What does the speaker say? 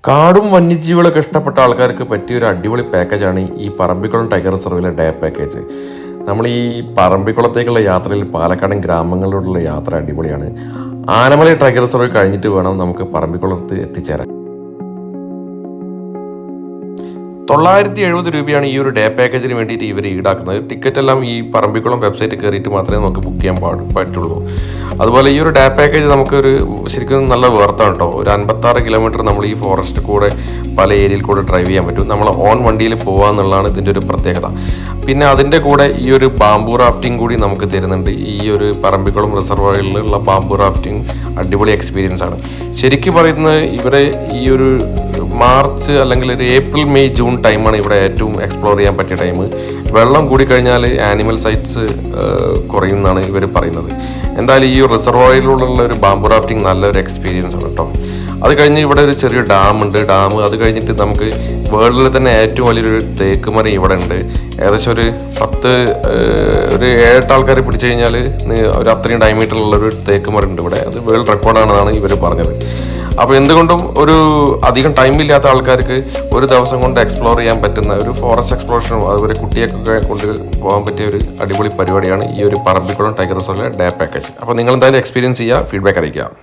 കാടും വന്യജീവികളൊക്കെ ഇഷ്ടപ്പെട്ട ആൾക്കാർക്ക് പറ്റിയൊരു അടിപൊളി പാക്കേജാണ് ഈ പറമ്പിക്കുളം ടൈഗർ റിസർവിലെ ഡേ പാക്കേജ്. നമ്മൾ ഈ പറമ്പിക്കുളത്തേക്കുള്ള യാത്രയിൽ പാലക്കാടൻ ഗ്രാമങ്ങളിലൂടെയുള്ള യാത്ര അടിപൊളിയാണ്. ആനമലൈ ടൈഗർ റിസർവ് കഴിഞ്ഞിട്ട് വേണം നമുക്ക് പറമ്പിക്കുളത്ത് എത്തിച്ചേരാൻ. 970 രൂപയാണ് ഈ ഒരു ഡേ പാക്കേജിന് വേണ്ടിയിട്ട് ഇവർ ഈടാക്കുന്നത്. ടിക്കറ്റ് എല്ലാം ഈ പറമ്പിക്കുളം വെബ്സൈറ്റ് കയറിയിട്ട് മാത്രമേ നമുക്ക് ബുക്ക് ചെയ്യാൻ പറ്റുള്ളൂ. അതുപോലെ ഈ ഒരു ഡേ പാക്കേജ് നമുക്കൊരു ശരിക്കും നല്ല വേർത്താണ് കേട്ടോ. ഒരു 56 കിലോമീറ്റർ നമ്മൾ ഈ ഫോറസ്റ്റ് കൂടെ പല ഏരിയയിൽ കൂടെ ഡ്രൈവ് ചെയ്യാൻ പറ്റും. നമ്മൾ ഓൺ വണ്ടിയിൽ പോകുക എന്നുള്ളതാണ് ഇതിൻ്റെ ഒരു പ്രത്യേകത. പിന്നെ അതിൻ്റെ കൂടെ ഈ ഒരു ബാംബു റാഫ്റ്റിംഗ് കൂടി നമുക്ക് തരുന്നുണ്ട്. ഈ ഒരു പറമ്പിക്കുളം റിസർവോയറിലുള്ള ബാംബു റാഫ്റ്റിംഗ് അടിപൊളി എക്സ്പീരിയൻസ് ആണ്. ശരിക്കും പറയുന്നത് ഇവരെ ഈ ഒരു മാർച്ച് അല്ലെങ്കിൽ ഒരു ഏപ്രിൽ മെയ് ജൂൺ ടൈമാണ് ഇവിടെ ഏറ്റവും എക്സ്പ്ലോർ ചെയ്യാൻ പറ്റിയ ടൈം. വെള്ളം കൂടിക്കഴിഞ്ഞാൽ ആനിമൽ സൈറ്റ്സ് കുറയുമെന്നാണ് ഇവർ പറയുന്നത്. എന്തായാലും ഈ റിസർവോയറിലുള്ള ഒരു ബാംബു റാഫ്റ്റിംഗ് നല്ലൊരു എക്സ്പീരിയൻസ് ആണ് കേട്ടോ. അത് കഴിഞ്ഞ് ഇവിടെ ഒരു ചെറിയ ഡാം അത് കഴിഞ്ഞിട്ട് നമുക്ക് വേൾഡിൽ തന്നെ ഏറ്റവും വലിയൊരു തേക്ക് മരം ഇവിടെ ഉണ്ട്. ഏകദേശം ഒരു 7-8 ആൾക്കാരെ പിടിച്ചു കഴിഞ്ഞാൽ ഒരു അത്രയും ഡയമീറ്ററിലുള്ളൊരു തേക്ക് മരം ഉണ്ട് ഇവിടെ. അത് വേൾഡ് റെക്കോർഡാണെന്നാണ് ഇവർ പറഞ്ഞത്. അപ്പോൾ എന്തുകൊണ്ടും ഒരു അധികം ടൈമില്ലാത്ത ആൾക്കാർക്ക് ഒരു ദിവസം കൊണ്ട് എക്സ്പ്ലോർ ചെയ്യാൻ പറ്റുന്ന ഒരു ഫോറസ്റ്റ് എക്സ്പ്ലോറേഷനും അതുപോലെ കുട്ടിയൊക്കെ കൊണ്ട് പോകാൻ പറ്റിയ ഒരു അടിപൊളി പരിപാടിയാണ് ഈ ഒരു പറമ്പിക്കുളം ടൈഗർ റിസർവിലെ ഡേ പാക്കേജ്. അപ്പോൾ നിങ്ങൾ എന്തായാലും എക്സ്പീരിയൻസ് ചെയ്യുക, ഫീഡ്ബാക്ക് അറിയിക്കുക.